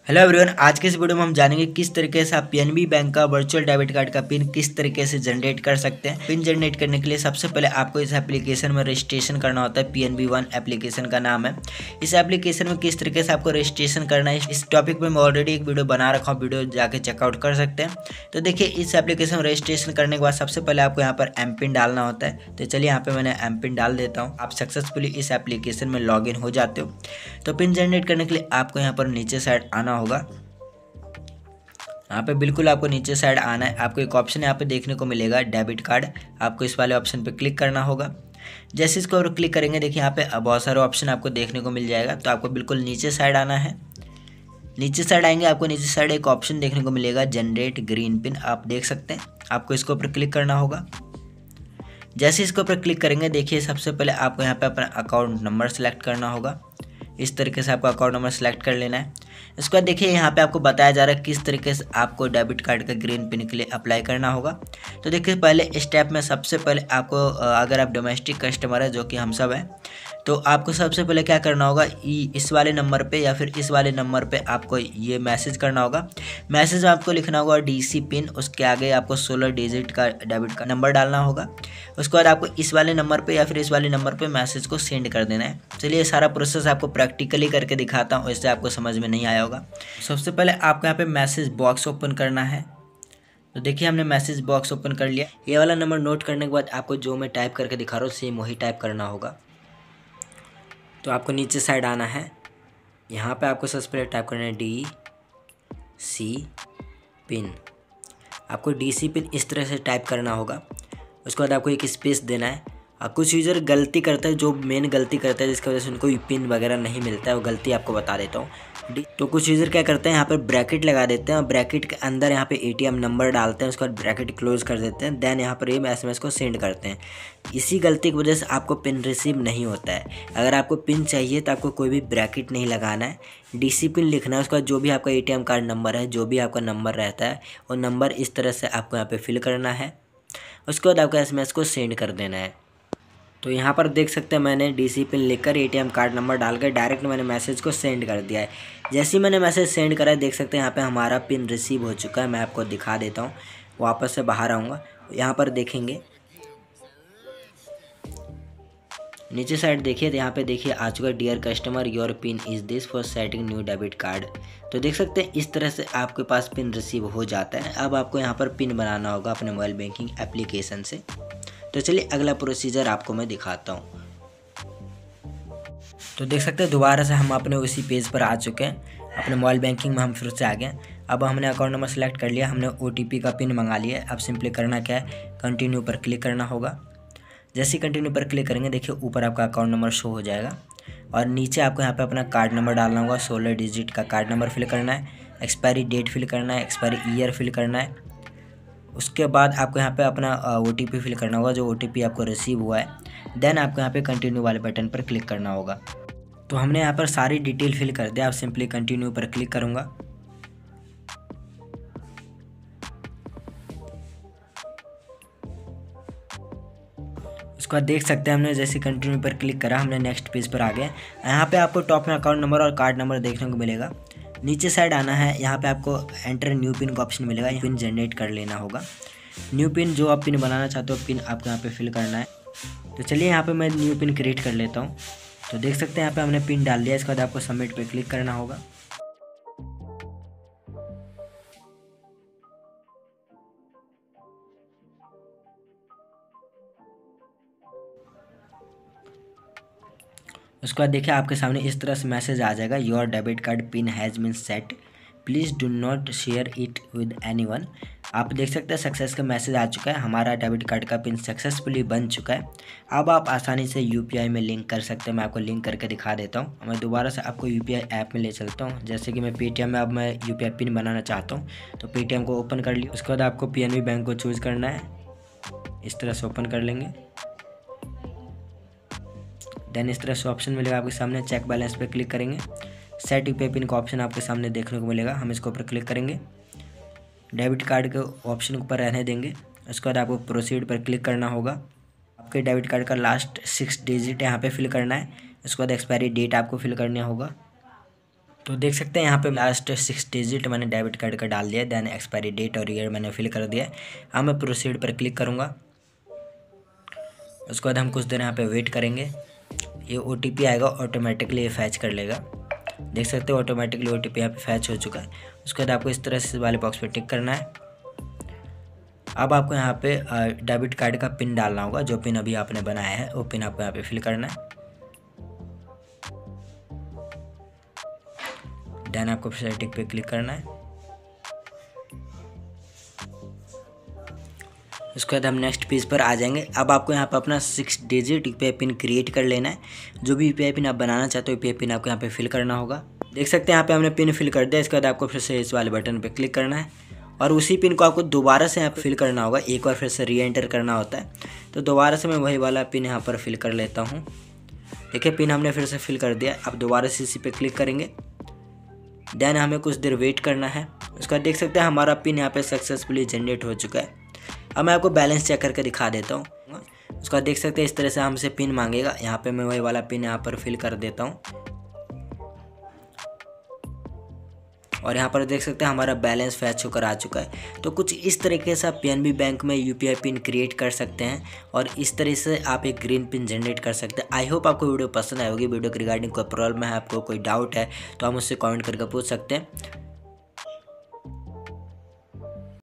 Hello everyone, आज के इस वीडियो में हम जानेंगे किस तरीके से आप पीएनबी बैंक का वर्चुअल डेबिट कार्ड का पिन किस तरीके से जनरेट कर सकते हैं। पिन जनरेट करने के लिए सबसे पहले आपको इस एप्लीकेशन में रजिस्ट्रेशन करना होता है। पीएनबी वन एप्लीकेशन का नाम है। इस एप्लीकेशन में किस तरीके से आपको रजिस्ट्रेशन करना है, इस टॉपिक पर मैं ऑलरेडी एक वीडियो बना रखा हूँ, वीडियो जाके चेकआउट कर सकते हैं। तो देखिए, इस एप्लीकेशन में रजिस्ट्रेशन करने के बाद सबसे पहले आपको यहाँ पर एम पिन डालना होता है। तो चलिए यहाँ पे मैंने एम पिन डाल देता हूँ। आप सक्सेसफुली इस एप्लीकेशन में लॉग इन हो जाते हो। तो पिन जनरेट करने के लिए आपको यहाँ पर नीचे साइड आना होगा। यहाँ पे बिल्कुल आपको नीचे साइड आना है। आपको एक ऑप्शन यहाँ पे देखने को मिलेगा डेबिट कार्ड। आपको इस वाले ऑप्शन पे क्लिक करना होगा। जैसे इसको और क्लिक करेंगे, देखिए यहाँ पे बहुत सारे ऑप्शन आपको देखने को मिल जाएगा। तो आपको बिल्कुल नीचे साइड आना है। नीचे साइड आएंगे, आपको नीचे साइड एक ऑप्शन देखने को मिलेगा जनरेट ग्रीन पिन। आप देख सकते हैं, आपको इसके ऊपर क्लिक करना होगा। जैसे इसके ऊपर क्लिक करेंगे, देखिए सबसे पहले आपको यहाँ पे अपना अकाउंट नंबर सेलेक्ट करना होगा। इस तरीके से आपको अकाउंट नंबर सेलेक्ट कर लेना है। इसके बाद देखिए यहाँ पे आपको बताया जा रहा है किस तरीके से आपको डेबिट कार्ड का ग्रीन पिन के लिए अप्लाई करना होगा। तो देखिए, पहले स्टेप में सबसे पहले आपको अगर आप डोमेस्टिक कस्टमर है, जो कि हम सब हैं, तो आपको सबसे पहले क्या करना होगा, इस वाले नंबर पे या फिर इस वाले नंबर पे आपको ये मैसेज करना होगा। मैसेज में आपको लिखना होगा डीसी पिन, उसके आगे आपको 16 डिजिट का डेबिट का नंबर डालना होगा। उसके बाद आपको इस वाले नंबर पे या फिर इस वाले नंबर पे मैसेज को सेंड कर देना है। चलिए, ये सारा प्रोसेस आपको प्रैक्टिकली करके दिखाता हूँ, इससे आपको समझ में नहीं आया होगा। सबसे पहले आपको यहाँ पे मैसेज बॉक्स ओपन करना है। तो देखिए, हमने मैसेज बॉक्स ओपन कर लिया। ये वाला नंबर नोट करने के बाद आपको जो मैं टाइप करके दिखा रहा हूँ सेम वही टाइप करना होगा। तो आपको नीचे साइड आना है। यहाँ पे आपको सबसे पहले टाइप करना है डी सी पिन। आपको डी सी पिन इस तरह से टाइप करना होगा। उसके बाद आपको एक स्पेस देना है। कुछ यूज़र गलती करता है, जो मेन गलती करता है जिसकी वजह से उनको पिन वगैरह नहीं मिलता है, वो गलती आपको बता देता हूँ। तो कुछ यूज़र क्या करते हैं, यहाँ पर ब्रैकेट लगा देते हैं और ब्रैकेट के अंदर यहाँ पे एटीएम नंबर डालते हैं। उसके बाद ब्रैकेट क्लोज कर देते हैं। देन यहाँ पर ये एसएमएस को सेंड करते हैं। इसी गलती की वजह से आपको पिन रिसीव नहीं होता है। अगर आपको पिन चाहिए तो आपको कोई भी ब्रैकेट नहीं लगाना है, डीसी पिन लिखना है। उसके बाद जो भी आपका एटीएम कार्ड नंबर है, जो भी आपका नंबर रहता है, वो नंबर इस तरह से आपको यहाँ पे फिल करना है। उसके बाद आपको एसएमएस को सेंड कर देना है। तो यहाँ पर देख सकते हैं, मैंने डीसी पिन लिखकर एटीएम कार्ड नंबर डालकर डायरेक्ट मैंने मैसेज को सेंड कर दिया है। जैसे ही मैंने मैसेज सेंड करा है, देख सकते हैं यहाँ पे हमारा पिन रिसीव हो चुका है। मैं आपको दिखा देता हूँ। वापस से बाहर आऊँगा, यहाँ पर देखेंगे नीचे साइड देखिए, तो यहाँ पे देखिए आ चुका है dear customer your pin is this for setting new debit card. तो देख सकते हैं इस तरह से आपके पास पिन रिसीव हो जाता है। अब आपको यहाँ पर पिन बनाना होगा अपने मोबाइल बैंकिंग एप्लीकेशन से। तो चलिए, अगला प्रोसीजर आपको मैं दिखाता हूँ। तो देख सकते हैं दोबारा से हम अपने उसी पेज पर आ चुके हैं। अपने मोबाइल बैंकिंग में हम फिर से आ गए। अब हमने अकाउंट नंबर सेलेक्ट कर लिया, हमने ओटीपी का पिन मंगा लिया है। अब सिंपली करना क्या है, कंटिन्यू पर क्लिक करना होगा। जैसे ही कंटिन्यू पर क्लिक करेंगे, देखिए ऊपर आपका अकाउंट नंबर शो हो जाएगा और नीचे आपको यहाँ पे अपना कार्ड नंबर डालना होगा। 16 डिजिट का कार्ड नंबर फिल करना है। एक्सपायरी डेट फिल करना है, एक्सपायरी ईयर फिल करना है। उसके बाद आपको यहाँ पे अपना ओटीपी फिल करना होगा, जो ओटीपी आपको रिसीव हुआ है। देन आपको यहाँ पे कंटिन्यू वाले बटन पर क्लिक करना होगा। तो हमने यहाँ पर सारी डिटेल फिल कर दिया। आप सिंपली कंटिन्यू पर क्लिक करूँगा। उसके बाद देख सकते हैं हमने जैसे कंटिन्यू पर क्लिक करा, हमने नेक्स्ट पेज पर आ गए। यहाँ पे आपको टॉप में अकाउंट नंबर और कार्ड नंबर देखने को मिलेगा। नीचे साइड आना है, यहाँ पे आपको एंटर न्यू पिन का ऑप्शन मिलेगा। पिन जनरेट कर लेना होगा। न्यू पिन जो आप पिन बनाना चाहते हो, पिन आपको यहाँ पे फिल करना है। तो चलिए, यहाँ पे मैं न्यू पिन क्रिएट कर लेता हूँ। तो देख सकते हैं यहाँ पे हमने पिन डाल दिया। इसके बाद आपको सबमिट पे क्लिक करना होगा। उसके बाद देखिए आपके सामने इस तरह से मैसेज आ जाएगा, your debit card pin has been set, please do not share it with anyone. आप देख सकते हैं सक्सेस का मैसेज आ चुका है। हमारा डेबिट कार्ड का पिन सक्सेसफुली बन चुका है। अब आप आसानी से यूपीआई में लिंक कर सकते हैं। मैं आपको लिंक करके दिखा देता हूँ। मैं दोबारा से आपको यूपीआई ऐप में ले चलता हूँ। जैसे कि मैं पेटीएम में अब मैं यूपीआई पिन बनाना चाहता हूँ, तो पेटीएम को ओपन कर लिया। उसके बाद आपको पीएनबी बैंक को चूज़ करना है। इस तरह से ओपन कर लेंगे। देन इस तरह से ऑप्शन मिलेगा आपके सामने, चेक बैलेंस पे क्लिक करेंगे। सेट यूपीआई पिन का ऑप्शन आपके सामने देखने को मिलेगा। हम इसके ऊपर क्लिक करेंगे, डेबिट कार्ड के ऑप्शन ऊपर रहने देंगे। उसके बाद आपको प्रोसीड पर क्लिक करना होगा। आपके डेबिट कार्ड का लास्ट 6 डिजिट यहाँ पे फिल करना है। उसके बाद एक्सपायरी डेट आपको फिल करना होगा। तो देख सकते हैं यहाँ पे लास्ट 6 डिजिट मैंने डेबिट कार्ड का डाल दिया, देन एक्सपायरी डेट और ईयर मैंने फिल कर दिया। अब मैं प्रोसीड पर क्लिक करूँगा। उसके बाद हम कुछ देर यहाँ पे वेट करेंगे। ये OTP आएगा, ऑटोमेटिकली ये फैच कर लेगा। देख सकते हो ऑटोमेटिकली OTP यहाँ पे फैच हो चुका है। उसके बाद आपको इस तरह से वाले बॉक्स पे टिक करना है। अब आपको यहाँ पे डेबिट कार्ड का पिन डालना होगा, जो पिन अभी आपने बनाया है वो पिन आपको यहाँ पे फिल करना है। देन आपको फिर टिक पे क्लिक करना है। उसके बाद हम नेक्स्ट पेज पर आ जाएंगे। अब आपको यहाँ पे अपना 6 डिजिट UPI पिन क्रिएट कर लेना है। जो भी UPI पिन आप बनाना चाहते हो UPI पिन आपको यहाँ पे फिल करना होगा। देख सकते हैं यहाँ पे हमने पिन फिल कर दिया। इसके बाद आपको फिर से इस वाले बटन पे क्लिक करना है और उसी पिन को आपको दोबारा से यहाँ पे फिल करना होगा। एक बार फिर से री एंटर करना होता है। तो दोबारा से मैं वही वाला पिन यहाँ पर फिल कर लेता हूँ। देखिए पिन हमने फिर से फिल कर दिया। अब दोबारा से इसी पे क्लिक करेंगे। देन हमें कुछ देर वेट करना है। उसका देख सकते हैं हमारा पिन यहाँ पे सक्सेसफुली जनरेट हो चुका है। अब मैं आपको बैलेंस चेक करके दिखा देता हूँ। उसका देख सकते हैं इस तरह से हमसे पिन मांगेगा। यहाँ पे मैं वही वाला पिन यहाँ पर फिल कर देता हूँ और यहाँ पर देख सकते हैं हमारा बैलेंस फैच होकर आ चुका है। तो कुछ इस तरीके से आप PNB बैंक में UPI पिन क्रिएट कर सकते हैं और इस तरह से आप एक ग्रीन पिन जनरेट कर सकते हैं। आई होप आपको वीडियो पसंद आई होगी। वीडियो के रिगार्डिंग कोई प्रॉब्लम है, आपको कोई डाउट है तो आप मुझसे कमेंट करके पूछ सकते हैं।